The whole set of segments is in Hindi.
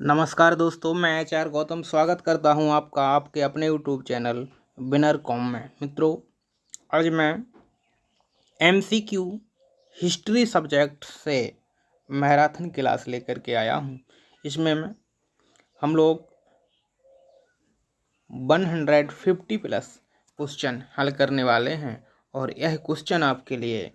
नमस्कार दोस्तों, मैं एचआर गौतम स्वागत करता हूं आपका आपके अपने यूट्यूब चैनल विनर कॉम में। मित्रों, आज मैं एमसीक्यू हिस्ट्री सब्जेक्ट से मैराथन क्लास लेकर के आया हूं। इसमें हम लोग 150 प्लस क्वेश्चन हल करने वाले हैं और यह क्वेश्चन आपके लिए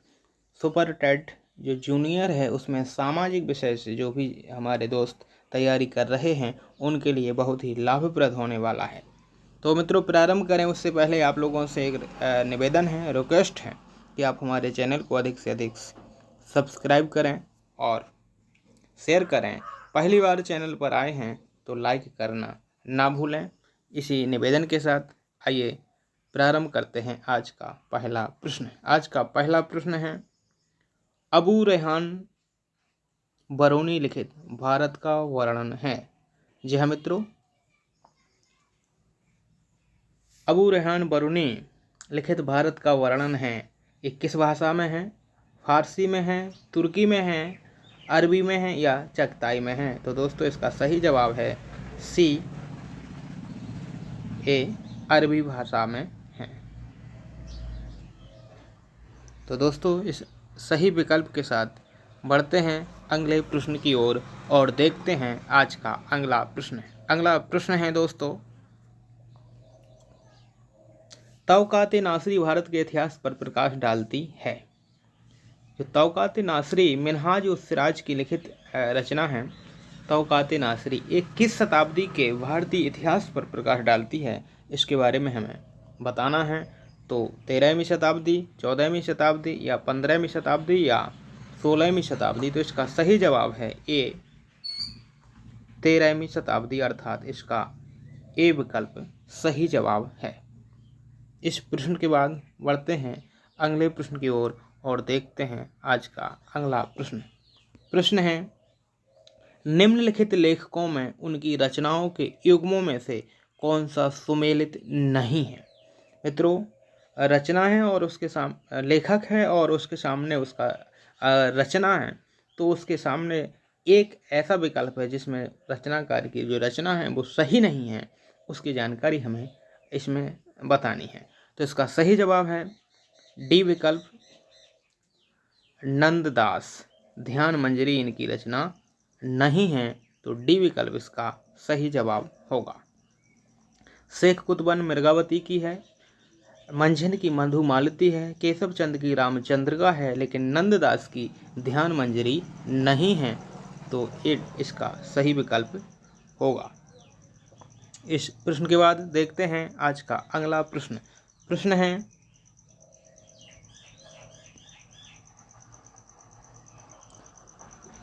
सुपर टेट जो जूनियर है उसमें सामाजिक विषय से जो भी हमारे दोस्त तैयारी कर रहे हैं उनके लिए बहुत ही लाभप्रद होने वाला है। तो मित्रों, प्रारंभ करें उससे पहले आप लोगों से एक निवेदन है, रिक्वेस्ट है कि आप हमारे चैनल को अधिक से अधिक सब्सक्राइब करें और शेयर करें। पहली बार चैनल पर आए हैं तो लाइक करना ना भूलें। इसी निवेदन के साथ आइए प्रारंभ करते हैं आज का पहला प्रश्न। आज का पहला प्रश्न है, अबू रेहान बरूनी लिखित भारत का वर्णन है। जी हाँ मित्रों, अबू रेहान बरूनी लिखित भारत का वर्णन है। ये किस भाषा में है? फारसी में है, तुर्की में है, अरबी में है या चगताई में है? तो दोस्तों, इसका सही जवाब है सी, ए, अरबी भाषा में है। तो दोस्तों, इस सही विकल्प के साथ बढ़ते हैं अगले प्रश्न की ओर और देखते हैं आज का अगला प्रश्न। अगला प्रश्न है दोस्तों, तौक़ात-ए नासरी भारत के इतिहास पर प्रकाश डालती है। जो तौक़ात-ए नासरी मिन्हाज-उस-सिराज की लिखित रचना है, तौक़ात-ए नासरी एक किस शताब्दी के भारतीय इतिहास पर प्रकाश डालती है, इसके बारे में हमें बताना है। तो 13वीं शताब्दी, 14वीं शताब्दी या 15वीं शताब्दी या 16वीं शताब्दी? तो इसका सही जवाब है ए, 13वीं शताब्दी, अर्थात इसका ए विकल्प सही जवाब है। इस प्रश्न के बाद बढ़ते हैं अगले प्रश्न की ओर और देखते हैं आज का अगला प्रश्न। प्रश्न है, निम्नलिखित लेखकों में उनकी रचनाओं के युग्मों में से कौन सा सुमेलित नहीं है? मित्रों, रचना है और उसके सामने लेखक है और उसके सामने उसका रचना है, तो उसके सामने एक ऐसा विकल्प है जिसमें रचनाकार की जो रचना है वो सही नहीं है, उसकी जानकारी हमें इसमें बतानी है। तो इसका सही जवाब है डी विकल्प, नंददास ध्यान मंजरी इनकी रचना नहीं है। तो डी विकल्प इसका सही जवाब होगा। शेख कुतुबन मृगावती की है, मंझन की मधुमालती है, केशव चंद की रामचंद्रिका है, लेकिन नंददास की ध्यान मंजरी नहीं है। तो ये इसका सही विकल्प होगा। इस प्रश्न के बाद देखते हैं आज का अगला प्रश्न। प्रश्न है,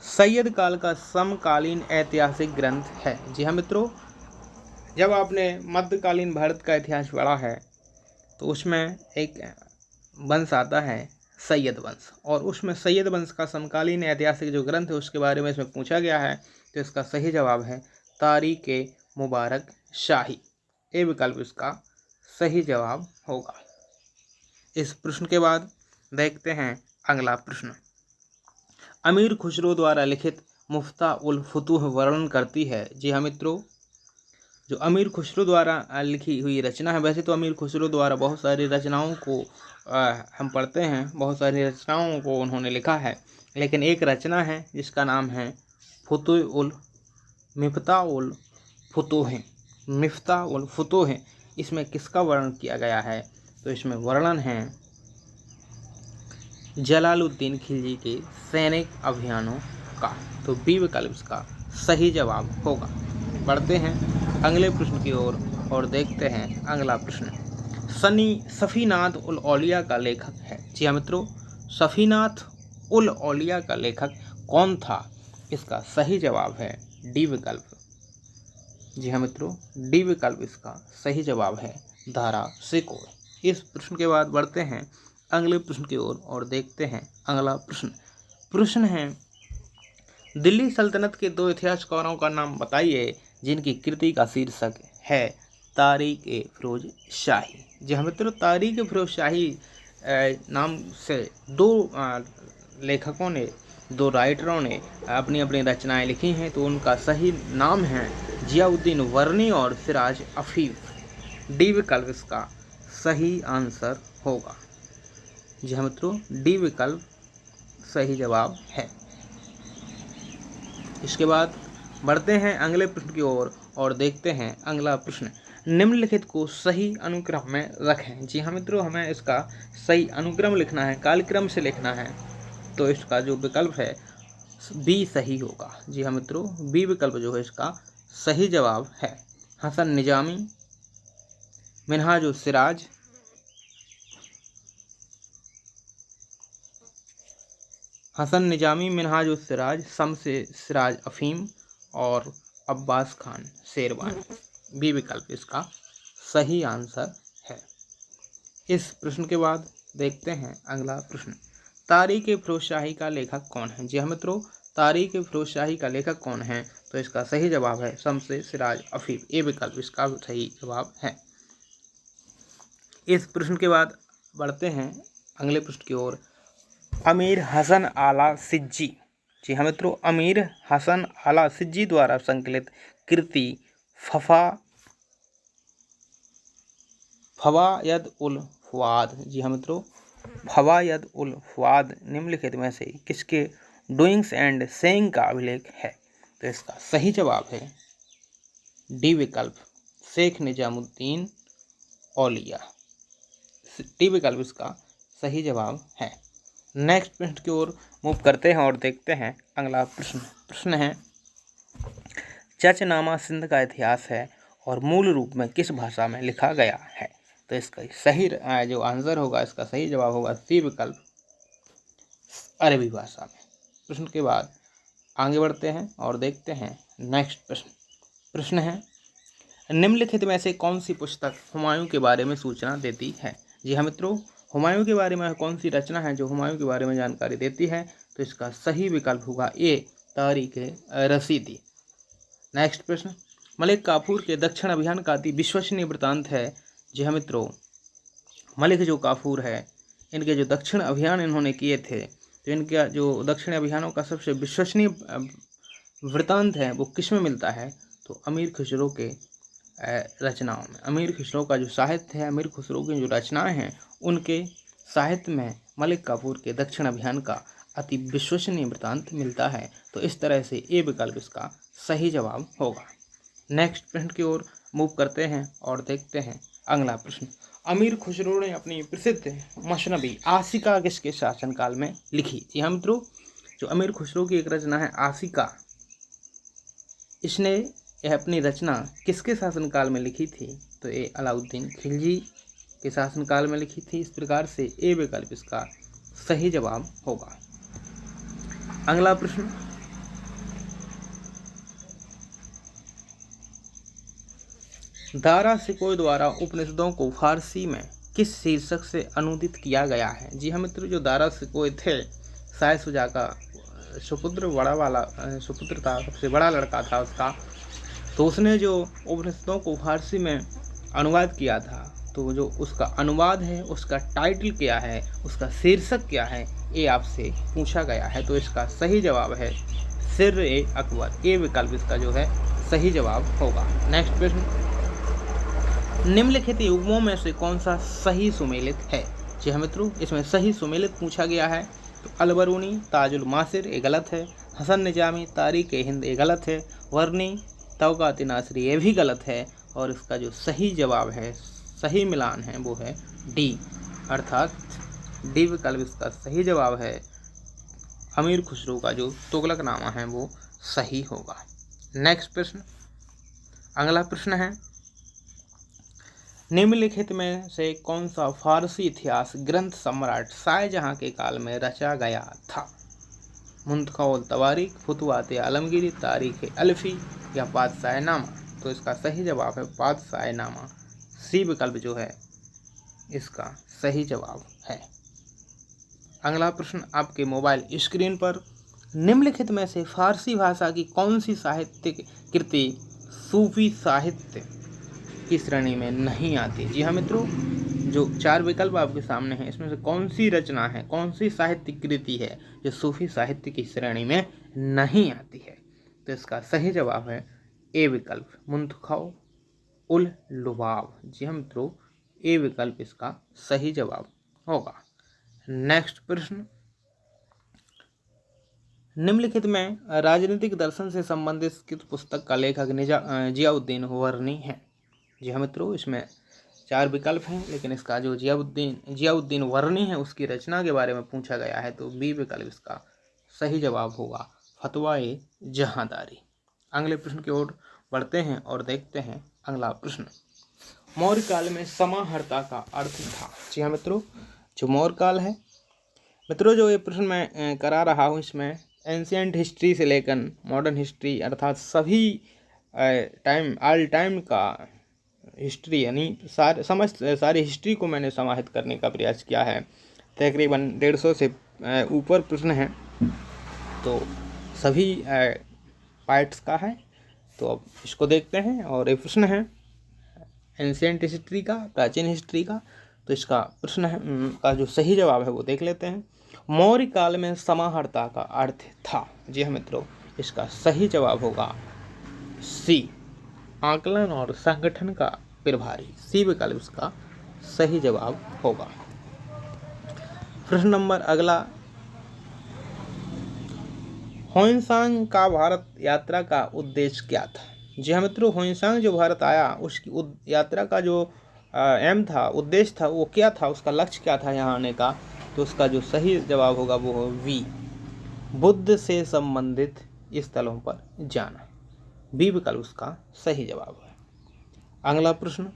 सैयद काल का समकालीन ऐतिहासिक ग्रंथ है। जी हाँ मित्रों, जब आपने मध्यकालीन भारत का इतिहास पढ़ा है तो उसमें एक वंश आता है सैयद वंश, और उसमें सैयद वंश का समकालीन ऐतिहासिक जो ग्रंथ है उसके बारे में इसमें पूछा गया है। तो इसका सही जवाब है तारीख़-ए-मुबारक शाही। ए विकल्प इसका सही जवाब होगा। इस प्रश्न के बाद देखते हैं अगला प्रश्न। अमीर खुसरो द्वारा लिखित मुफ्ता-उल-फुतूह वर्णन करती है। जी हाँ मित्रों, जो अमीर खुसरो द्वारा लिखी हुई रचना है, वैसे तो अमीर खुसरो द्वारा बहुत सारी रचनाओं को हम पढ़ते हैं, बहुत सारी रचनाओं को उन्होंने लिखा है, लेकिन एक रचना है जिसका नाम है मिफ्ताह-उल-फुतूह। मिफ्ताह-उल-फुतूह, इसमें किसका वर्णन किया गया है? तो इसमें वर्णन है जलालुद्दीन खिलजी के सैनिक अभियानों का। तो बी विकल्प इसका सही जवाब होगा। बढ़ते हैं अगले प्रश्न की ओर और देखते हैं अगला प्रश्न। सफ़ीनाथ उल औलिया का लेखक है। जी हाँ मित्रों, सफ़ीनाथ उल औलिया का लेखक कौन था? इसका सही जवाब है डी विकल्प। जी हाँ मित्रों, डी विकल्प इसका सही जवाब है, दारा शिकोह। इस प्रश्न के बाद बढ़ते हैं अगले प्रश्न की ओर और देखते हैं अगला प्रश्न। प्रश्न है, दिल्ली सल्तनत के दो इतिहासकारों का नाम बताइए जिनकी कृति का शीर्षक है तारीख़-ए-फ़िरोज़ शाही। जी हाँ मित्रों, तारीख़-ए-फ़िरोज़ शाही नाम से दो लेखकों ने दो राइटरों ने अपनी अपनी रचनाएं लिखी हैं, तो उनका सही नाम है जियाउद्दीन वर्नी और सिराज अफीफ। डी विकल्प इसका सही आंसर होगा। जी हाँ मित्रों, डी विकल्प सही जवाब है। इसके बाद बढ़ते हैं अगले प्रश्न की ओर और देखते हैं अगला प्रश्न। निम्नलिखित को सही अनुक्रम में रखें। जी हाँ मित्रों, हमें इसका सही अनुक्रम लिखना है, कालक्रम से लिखना है। तो इसका जो विकल्प है बी सही होगा। जी हाँ मित्रों, बी विकल्प जो है इसका सही जवाब है। हसन निजामी, मिनहाजुल सिराज, हसन निजामी, मिनहाजुल सिराज, शम्से सिराज अफीम और अब्बास खान शेरवानी। बी विकल्प इसका सही आंसर है। इस प्रश्न के बाद देखते हैं अगला प्रश्न। तारीख फिरोजशाही का लेखक कौन है? जी हाँ मित्रों, तारीख फिरोजशाही का लेखक कौन है? तो इसका सही जवाब है शम्से सिराज अफीम। ए विकल्प इसका सही जवाब है। इस प्रश्न के बाद बढ़ते हैं अगले प्रश्न की ओर। अमीर हसन आला सिज्जी। जी हाँ मित्रों, अमीर हसन आला सिज्जी द्वारा संकलित कृति फवायद उल फुआद। जी हाँ मित्रों, फवायद उल फुआद निम्नलिखित में से किसके डूइंग्स एंड सेइंग का अभिलेख है? तो इसका सही जवाब है डी विकल्प शेख निजामुद्दीन औलिया। डी विकल्प इसका सही जवाब है। नेक्स्ट प्रश्न की ओर मूव करते हैं और देखते हैं अगला प्रश्न है चचनामा सिंध का इतिहास है और मूल रूप में किस भाषा में लिखा गया है? तो इसका सही जो आंसर होगा, इसका सही जवाब होगा सी विकल्प अरबी भाषा में। प्रश्न के बाद आगे बढ़ते हैं और देखते हैं नेक्स्ट प्रश्न है निम्नलिखित में से कौन सी पुस्तक हुमायूं के बारे में सूचना देती है? जी हाँ मित्रों, हुमायूं के बारे में कौन सी रचना है जो हुमायूं के बारे में जानकारी देती है? तो इसका सही विकल्प होगा ए तारीख रसीदी। नेक्स्ट प्रश्न, मलिक काफूर के दक्षिण अभियान का अति विश्वसनीय वृत्तांत है? जी हाँ मित्रों, मलिक जो काफूर है, इनके जो दक्षिण अभियान इन्होंने किए थे, तो इनका जो दक्षिण अभियानों का सबसे विश्वसनीय वृत्तांत है वो किस में मिलता है? तो अमीर खुसरो के रचनाओं में। अमीर खुसरो का जो साहित्य है, अमीर खुसरो की जो रचनाएं हैं, उनके साहित्य में मलिक काफूर के दक्षिण अभियान का अति विश्वसनीय वृत्तांत मिलता है। तो इस तरह से ए विकल्प इसका सही जवाब होगा। नेक्स्ट प्रश्न की ओर मूव करते हैं और देखते हैं अगला प्रश्न। अमीर खुसरो ने अपनी प्रसिद्ध मशनबी आशिका किसके शासनकाल में लिखी? जी हाँ मित्रों, जो अमीर खुसरो की एक रचना है आशिका, इसने यह अपनी रचना किसके शासनकाल में लिखी थी? तो ये अलाउद्दीन खिलजी के शासनकाल में लिखी थी। इस प्रकार से ए विकल्प इसका सही जवाब होगा। अगला प्रश्न, दारा सिकोई द्वारा उपनिषदों को फारसी में किस शीर्षक से अनुदित किया गया है? जी हाँ मित्रों, जो दारा सिकोई थे, शायद सुजा का सुपुत्र सुपुत्र था, सबसे बड़ा लड़का था उसका। तो उसने जो उपनिषदों को फारसी में अनुवाद किया था, तो जो उसका अनुवाद है, उसका टाइटल क्या है, उसका शीर्षक क्या है, ये आपसे पूछा गया है। तो इसका सही जवाब है सिर-ए-अकबर। ए विकल्प इसका जो है सही जवाब होगा। नेक्स्ट प्रश्न, निम्नलिखित युग्मों में से कौन सा सही सुमेलित है? जी हाँ मित्रों, इसमें सही सुमेलित पूछा गया है। तो अलबरूनी ताजुल मासिर ये गलत है, हसन निजामी तारीख हिंद ये गलत है, वर्नी तौक़ात नासरी ये भी गलत है, और इसका जो सही जवाब है, सही मिलान है, वो है डी, अर्थात डी विकल्प इसका सही जवाब है। अमीर खुसरो का जो तुगलकनामा है वो सही होगा। नेक्स्ट प्रश्न, अगला प्रश्न है निम्नलिखित में से कौन सा फारसी इतिहास ग्रंथ सम्राट शाहजहां के काल में रचा गया था? मुंतखबुल तवारीख, फुतुहात आलमगीरी, तारीख अल्फी या पातशाहनामा? तो इसका सही जवाब है पातशाहनामा। सी विकल्प जो है इसका सही जवाब है। अगला प्रश्न आपके मोबाइल स्क्रीन पर, निम्नलिखित में से फारसी भाषा की कौन सी साहित्यिक कृति सूफी साहित्य की श्रेणी में नहीं आती? जी हाँ मित्रों, जो 4 विकल्प आपके सामने हैं इसमें से कौन सी रचना है, कौन सी साहित्य कृति है जो सूफी साहित्य की श्रेणी में नहीं आती है? तो इसका सही जवाब है ए विकल्प, मुंतखब उल लुबाब। जी हाँ मित्रों, ए विकल्प इसका सही जवाब होगा। नेक्स्ट प्रश्न, निम्नलिखित में राजनीतिक दर्शन से संबंधित किस पुस्तक का लेखक जियाउद्दीन वर्नी है? जी हाँ मित्रों, इसमें 4 विकल्प हैं, लेकिन इसका जो जियाउद्दीन वर्नी है उसकी रचना के बारे में पूछा गया है, तो बी विकल्प इसका सही जवाब होगा, फतवा-ए जहांदारी। अगले प्रश्न की ओर बढ़ते हैं और देखते हैं अगला प्रश्न, मौर्य काल में समाहर्ता का अर्थ था? जी हाँ मित्रों, जो मौर्य काल है मित्रों, जो ये प्रश्न मैं करा रहा हूँ इसमें एंशियंट हिस्ट्री से लेकर मॉडर्न हिस्ट्री अर्थात सभी ऑल टाइम का हिस्ट्री यानी सारी हिस्ट्री को मैंने समाहित करने का प्रयास किया है। तकरीबन 150 से ऊपर प्रश्न हैं, तो सभी पार्ट्स का है। तो अब इसको देखते हैं, और ये प्रश्न है एंशियंट हिस्ट्री का, प्राचीन हिस्ट्री का। तो इसका प्रश्न है का जो सही जवाब है वो देख लेते हैं। मौर्य काल में समाहर्ता का अर्थ था? जी हाँ मित्रों, इसका सही जवाब होगा सी, आकलन और संगठन का प्रभारी। सी विकल्प इसका सही जवाब होगा। प्रश्न नंबर अगला, ह्वेनसांग का भारत यात्रा का उद्देश्य क्या था? जी हाँ मित्रों, ह्वेनसांग जो भारत आया उसकी यात्रा का जो एम था, उद्देश्य था, वो क्या था, उसका लक्ष्य क्या था यहाँ आने का? तो उसका जो सही जवाब होगा वो हो वी, बुद्ध से संबंधित स्थलों पर जाना। बी विकल्प उसका सही जवाब है। अगला प्रश्न,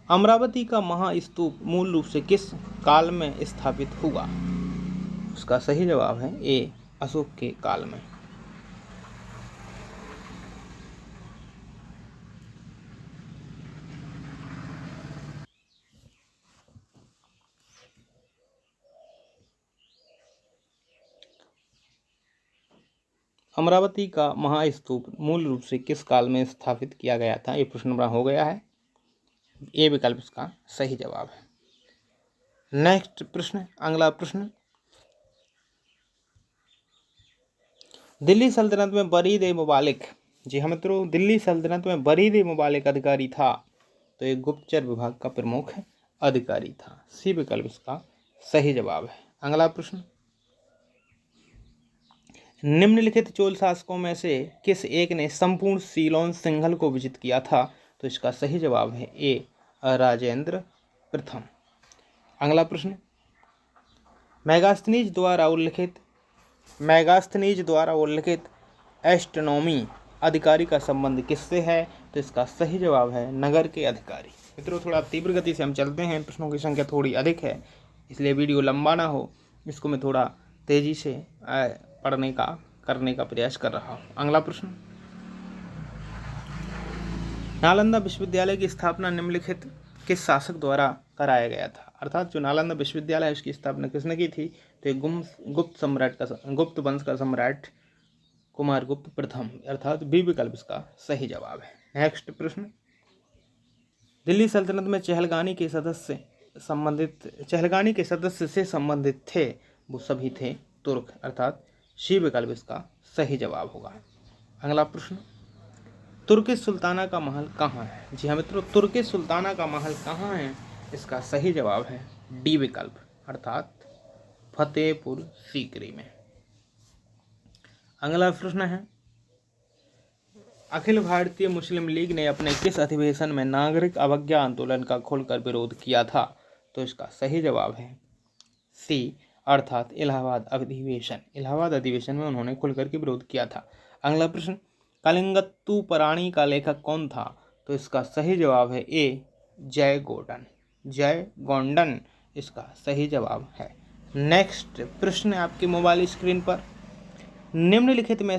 अमरावती का महास्तूप मूल रूप से किस काल में स्थापित हुआ? उसका सही जवाब है ए, अशोक के काल में। अमरावती का महास्तूप मूल रूप से किस काल में स्थापित किया गया था? ये प्रश्न बड़ा हो गया है, ए विकल्प इसका सही जवाब है। नेक्स्ट प्रश्न, अगला प्रश्न, दिल्ली सल्तनत में बरीद-ए-मुबालिक, जी हाँ मित्रों, दिल्ली सल्तनत में बरीद-ए-मुबालिक अधिकारी था, तो एक गुप्तचर विभाग का प्रमुख अधिकारी था। सी विकल्प इसका सही जवाब है। अगला प्रश्न, निम्नलिखित चोल शासकों में से किस एक ने संपूर्ण सीलोन सिंघल को विजित किया था? तो इसका सही जवाब है ए, राजेंद्र प्रथम। अगला प्रश्न, मेगास्थनीज द्वारा उल्लिखित एस्ट्रोनॉमी अधिकारी का संबंध किससे है? तो इसका सही जवाब है नगर के अधिकारी। मित्रों, थोड़ा तीव्र गति से हम चलते हैं, प्रश्नों की संख्या थोड़ी अधिक है, इसलिए वीडियो लंबा ना हो, इसको मैं थोड़ा तेजी से करने का प्रयास कर रहा हूँ। अगला प्रश्न, नालंदा विश्वविद्यालय की स्थापना निम्नलिखित किस शासक द्वारा कराया गया था? अर्थात जो नालंदा विश्वविद्यालय है उसकी स्थापना किसने की थी? तो एक गुप्त वंश का सम्राट कुमारगुप्त प्रथम, अर्थात बी विकल्प इसका सही जवाब है। नेक्स्ट प्रश्न, दिल्ली सल्तनत में चहलगानी के सदस्य से संबंधित थे, वो सभी थे तुर्क, अर्थात सी विकल्प इसका सही जवाब होगा। अगला प्रश्न, तुर्की सुल्ताना का महल कहाँ है? जी हाँ मित्रों, तुर्की सुल्ताना का महल कहाँ है? इसका सही जवाब है डी विकल्प, अर्थात फतेहपुर सीकरी में। अगला प्रश्न है, अखिल भारतीय मुस्लिम लीग ने अपने किस अधिवेशन में नागरिक अवज्ञा आंदोलन का खुलकर विरोध किया था? तो इसका सही जवाब है सी, अर्थात इलाहाबाद अधिवेशन में उन्होंने खुलकर के विरोध किया था। अगला प्रश्न, कलिंगत्तुपराणी का लेखक कौन था? तो इसका सही जवाब है ए, जय गौंडन इसका सही जवाब है। नेक्स्ट प्रश्न है आपके मोबाइल स्क्रीन पर, निम्नलिखित में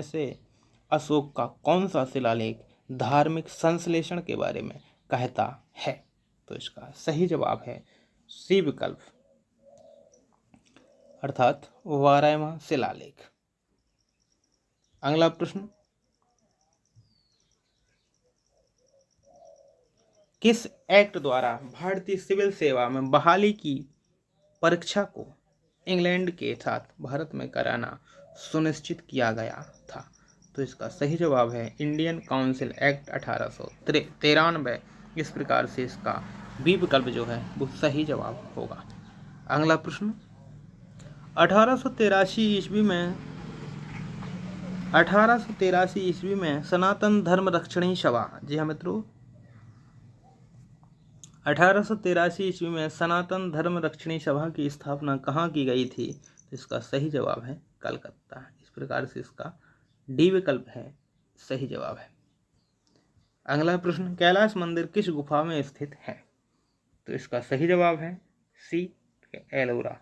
से अशोक का कौन सा शिलालेख धार्मिक संश्लेषण के बारे में कहता है? तो इसका सही जवाब है सी विकल्प, अर्थात 12वां शिलालेख। अगला प्रश्न, किस एक्ट द्वारा भारतीय सिविल सेवा में बहाली की परीक्षा को इंग्लैंड के साथ भारत में कराना सुनिश्चित किया गया था? तो इसका सही जवाब है इंडियन काउंसिल एक्ट 1893। इस प्रकार से इसका बी विकल्प जो है वो सही जवाब होगा। अगला प्रश्न, 1883 ईस्वी में सनातन धर्म रक्षणी सभा, जी हाँ मित्रों, 1883 ईस्वी में सनातन धर्म रक्षणी सभा की स्थापना कहाँ की गई थी? तो इसका सही जवाब है कलकत्ता। इस प्रकार से इसका डी विकल्प है सही जवाब है। अगला प्रश्न, कैलाश मंदिर किस गुफा में स्थित है? तो इसका सही जवाब है सी, एलोरा।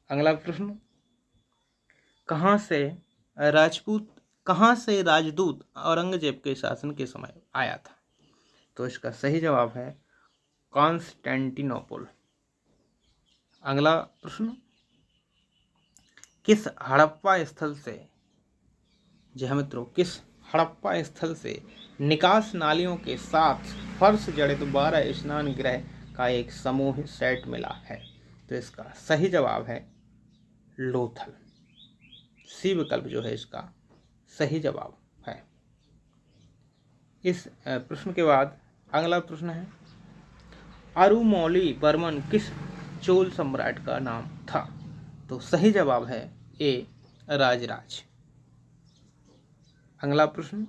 अगला प्रश्न, कहाँ से राजदूत औरंगजेब के शासन के समय आया था? तो इसका सही जवाब है कॉन्स्टेंटिनोपल। अगला प्रश्न, किस हड़प्पा स्थल से, जी हाँ मित्रों, किस हड़प्पा स्थल से निकास नालियों के साथ फर्श जड़ित 12 स्नान गृह का एक समूह सेट मिला है? तो इसका सही जवाब है लोथल। सी विकल्प जो है इसका सही जवाब है। इस प्रश्न के बाद अगला प्रश्न है, अरुमौली वर्मन किस चोल सम्राट का नाम था? तो सही जवाब है ए, राजराज। अगला प्रश्न,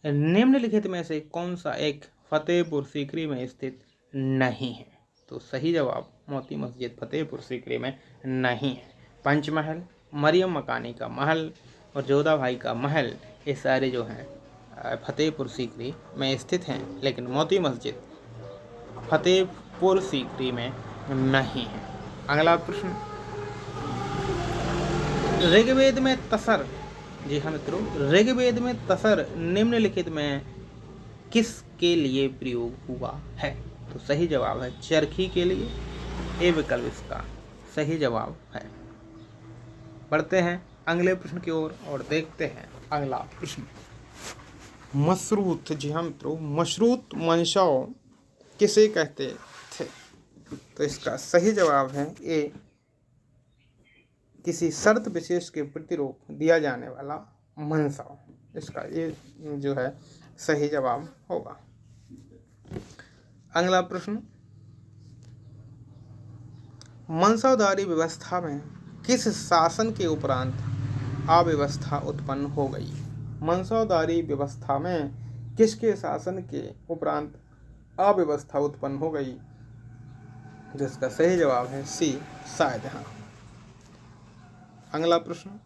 निम्नलिखित में से कौन सा एक फतेहपुर सीकरी में स्थित नहीं है? तो सही जवाब मोती मस्जिद फतेहपुर सीकरी में नहीं है। पंचमहल, मरियम मकानी का महल और जोधा भाई का महल, ये सारे जो हैं फतेहपुर सीकरी में स्थित हैं, लेकिन मोती मस्जिद फतेहपुर सीकरी में नहीं है। अगला प्रश्न, ऋग्वेद में तसर, जी हाँ मित्रों, ऋग्वेद में तसर निम्नलिखित में किसके लिए प्रयोग हुआ है? तो सही जवाब है चरखी के लिए। ए विकल्प इसका सही जवाब है। बढ़ते हैं अगले प्रश्न की ओर और देखते हैं अगला प्रश्न, मशरूत, जी हाँ मित्रों, मशरूत मंशा किसे कहते थे? तो इसका सही जवाब है ए, किसी शर्त विशेष के प्रति रोक दिया जाने वाला मनसा। इसका ये जो है सही जवाब होगा। अगला प्रश्न, मनसादारी व्यवस्था में किस शासन के उपरांत अव्यवस्था उत्पन्न हो गई? मनसादारी व्यवस्था में किसके शासन के उपरांत अव्यवस्था उत्पन्न हो गई? जिसका सही जवाब है सी, शाहजहां। अगला प्रश्न,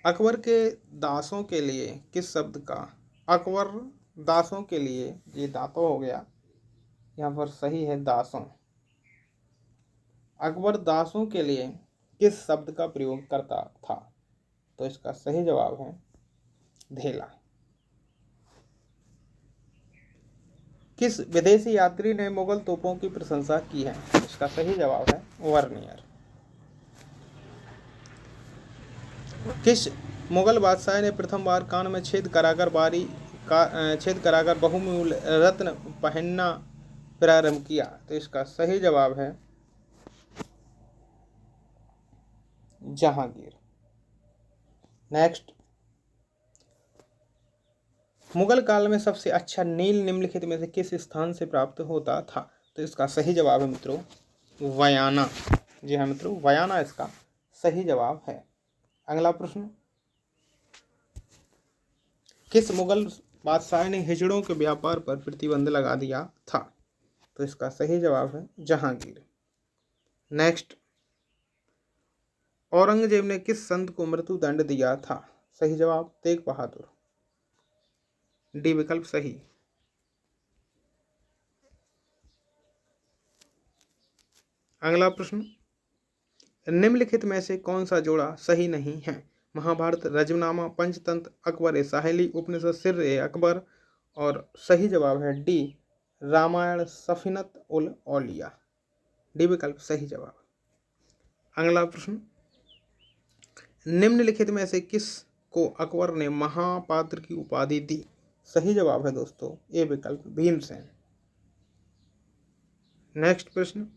अकबर के दासों के लिए किस शब्द का, अकबर दासों के लिए, ये दातों हो गया, यहाँ पर सही है दासों। अकबर दासों के लिए किस शब्द का प्रयोग करता था? तो इसका सही जवाब है धेला। किस विदेशी यात्री ने मुगल तोपों की प्रशंसा की है? इसका सही जवाब है वर्नियर। किस मुगल बादशाह ने प्रथम बार कान में छेद कराकर बहुमूल्य रत्न पहनना प्रारंभ किया? तो इसका सही जवाब है जहांगीर। नेक्स्ट, मुगल काल में सबसे अच्छा नील निम्नलिखित में से किस स्थान से प्राप्त होता था? तो इसका सही जवाब है मित्रों वयाना। जी हाँ मित्रों, वयाना इसका सही जवाब है। अगला प्रश्न, किस मुगल बादशाह ने हिजड़ों के व्यापार पर प्रतिबंध लगा दिया था? तो इसका सही जवाब है जहांगीर। नेक्स्ट, औरंगजेब ने किस संत को मृत्यु दंड दिया था? सही जवाब तेग बहादुर। डी विकल्प सही। अगला प्रश्न, निम्नलिखित में से कौन सा जोड़ा सही नहीं है? महाभारत रजमनामा, पंचतंत्र, अकबर साहेली, उपनिषद सिर ए अकबर। और सही जवाब है डी, रामायण सफीनत उल औलिया। डी विकल्प सही जवाब। अगला प्रश्न, निम्नलिखित में से किस को अकबर ने महापात्र की उपाधि दी? सही जवाब है दोस्तों ए विकल्प भीमसेन। नेक्स्ट प्रश्न,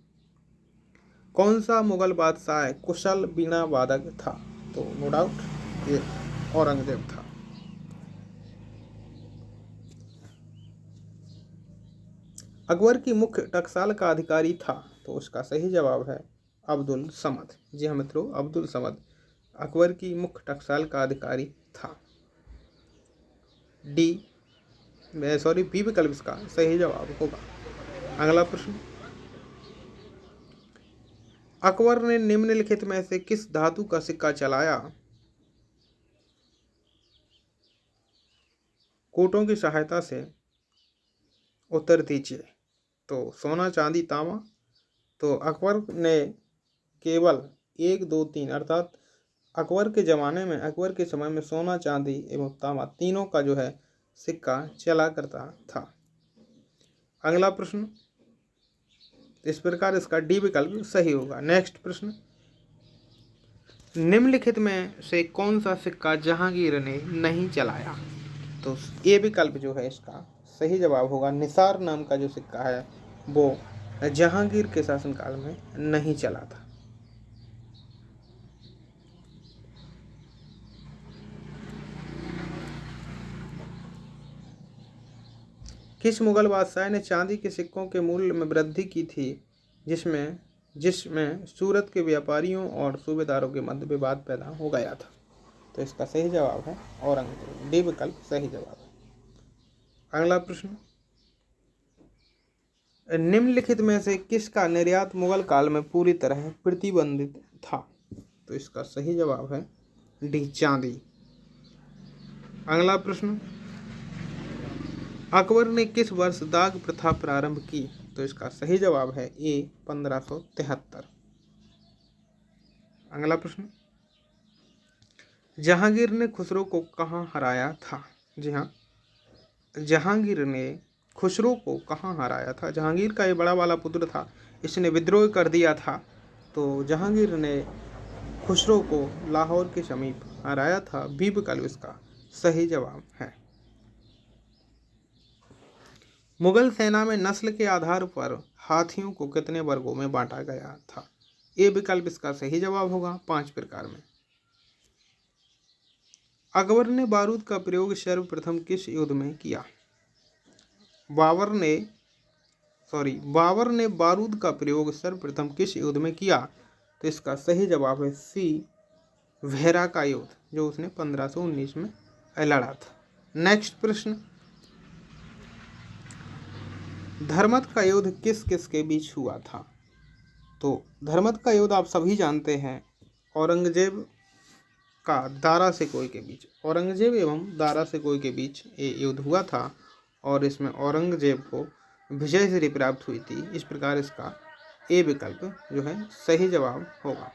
कौन सा मुगल बादशाह कुशल बीणा वादक था? तो नो डाउट ये औरंगजेब था। अकबर की मुख्य टकसाल का अधिकारी था? तो उसका सही जवाब है अब्दुल समद। जी हाँ मित्रों, अब्दुल समद अकबर की मुख्य टकसाल का अधिकारी था। बी विकल्प इसका सही जवाब होगा। अगला प्रश्न, अकबर ने निम्नलिखित में से किस धातु का सिक्का चलाया? कोटों की सहायता से उत्तर दीजिए। तो सोना, चांदी, तांबा। तो अकबर ने केवल 1, 2, 3 अर्थात अकबर के ज़माने में, अकबर के समय में सोना, चांदी एवं तांबा तीनों का जो है सिक्का चला करता था। अगला प्रश्न, इस प्रकार इसका डी विकल्प सही होगा। नेक्स्ट प्रश्न, निम्नलिखित में से कौन सा सिक्का जहांगीर ने नहीं चलाया? तो ए विकल्प जो है इसका सही जवाब होगा। निसार नाम का जो सिक्का है वो जहांगीर के शासनकाल में नहीं चला था। किस मुगल बादशाह ने चांदी के सिक्कों के मूल्य में वृद्धि की थी जिसमें सूरत के व्यापारियों और सूबेदारों के मध्य विवाद पैदा हो गया था? तो इसका सही जवाब है औरंगजेब। डी विकल्प सही जवाब है। अगला प्रश्न, निम्नलिखित में से किसका निर्यात मुगल काल में पूरी तरह प्रतिबंधित था? तो इसका सही जवाब है डी चांदी। अगला प्रश्न, अकबर ने किस वर्ष दाग प्रथा प्रारंभ की? तो इसका सही जवाब है ए 1573। अगला प्रश्न, जहांगीर ने खुसरो को कहाँ हराया था? जी हाँ, जहांगीर ने खुसरो को कहाँ हराया था? जहांगीर का ये बड़ा वाला पुत्र था, इसने विद्रोह कर दिया था। तो जहांगीर ने खुसरो को लाहौर के समीप हराया था। बी विकल्प इसका सही जवाब है। मुगल सेना में नस्ल के आधार पर हाथियों को कितने वर्गों में बांटा गया था? ए विकल्प इसका सही जवाब होगा 5 प्रकार में। अकबर ने बारूद का प्रयोग सर्वप्रथम किस युद्ध में किया? बाबर ने बारूद का प्रयोग सर्वप्रथम किस युद्ध में किया? तो इसका सही जवाब है सी वेहरा का युद्ध, जो उसने 1519 में लड़ा था। नेक्स्ट प्रश्न, धर्मत का युद्ध किस किस के बीच हुआ था? तो धर्मत का युद्ध आप सभी जानते हैं, औरंगजेब का दारा सिकोई के बीच, औरंगजेब एवं दारा सिकोई के बीच ये युद्ध हुआ था और इसमें औरंगजेब को विजय श्री प्राप्त हुई थी। इस प्रकार इसका ए विकल्प जो है सही जवाब होगा।